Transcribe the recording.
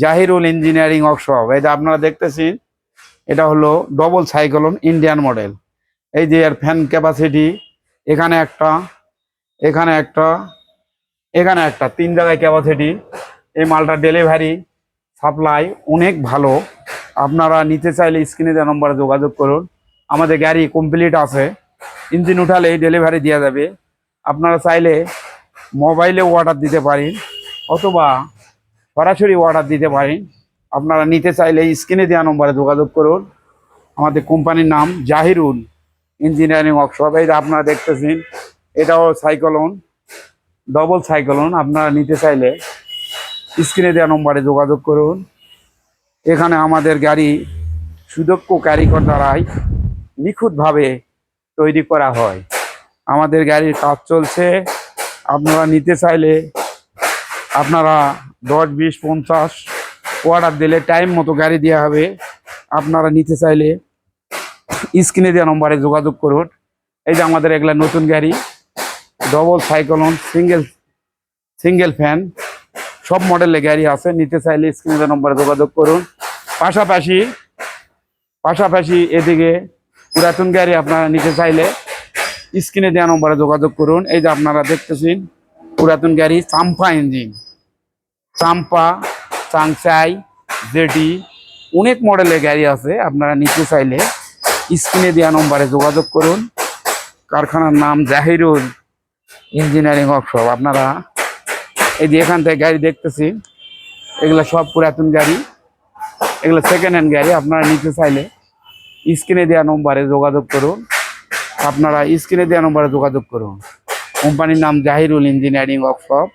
Zahirul engineering workshop. এই যে আপনারা দেখতেছেন, এটা হলো ডবল সাইক্লোন ইন্ডিয়ান মডেল। এই যে এর ফ্যান ক্যাপাসিটি এখানে একটা, এখানে একটা, এখানে একটা, 3 জায়গায় ক্যাপাসিটি। এই মালটা ডেলিভারি সাপ্লাই অনেক ভালো। আপনারা নিতে চাইলে স্ক্রিনে দেওয়া নম্বরে যোগাযোগ করুন। আমাদের গাড়ি কমপ্লিট আছে, ইঞ্জিন উঠালেই ডেলিভারি দেওয়া যাবে। আপনারা চাইলে মোবাইলে অর্ডার দিতে পারেন অথবা সরাসরি অর্ডার দিতে পারেন। আপনারা নিতে চাইলে স্ক্রিনে দেওয়া নম্বরে যোগাযোগ করুন। আমাদের কোম্পানির নাম জাহিরুল ইঞ্জিনিয়ারিং ওয়ার্কশপ। এই যে আপনারা দেখতেছেন, এটাও সাইক্লোন, ডবল সাইক্লোন। আপনারা নিতে চাইলে স্ক্রিনে দেওয়া নম্বরে যোগাযোগ করুন। এখানে আমাদের গাড়ি সুদক্ষ কারিগর দ্বারাই নিখুঁতভাবে তৈরি করা হয়। আমাদের গাড়ির কাজ চলছে। আপনারা নিতে চাইলে আপনারা 10, 20, 50 অর্ডার দিলে টাইম মতো গাড়ি দেওয়া হবে। আপনারা নিতে চাইলে স্ক্রিনে দেওয়া নম্বরে যোগাযোগ করুন। এই যে আমাদের এগুলা নতুন গাড়ি, ডবল সাইক্লোন, সিঙ্গেল ফ্যান, সব মডেলের গাড়ি আছে। নিতে চাইলে স্ক্রিনে দেওয়া নম্বরে যোগাযোগ করুন। পাশাপাশি এদিকে পুরাতন গাড়ি আপনারা নিতে চাইলে স্ক্রিনে দেওয়া নম্বরে যোগাযোগ করুন। এই যে আপনারা দেখতেছেন পুরাতন গাড়ি, চাম্পা ইঞ্জিন, চাম্পা, চাংচাই, জেটি, অনেক মডেলের গাড়ি আছে। আপনারা নিতে চাইলে স্ক্রিনে দেওয়া নম্বরে যোগাযোগ করুন। কারখানার নাম জাহিরুল ইঞ্জিনিয়ারিং ওয়ার্কশপ। আপনারা এই যে এখান থেকে গাড়ি দেখতেছি, এগুলো সব পুরাতন গাড়ি, এগুলো সেকেন্ড হ্যান্ড গাড়ি। আপনারা নিতে চাইলে স্ক্রিনে দেওয়া নম্বরে যোগাযোগ করুন। আপনারা স্ক্রিনে দেওয়া নম্বরে যোগাযোগ করুন। কোম্পানির নাম জাহিরুল ইঞ্জিনিয়ারিং ওয়ার্কশপ।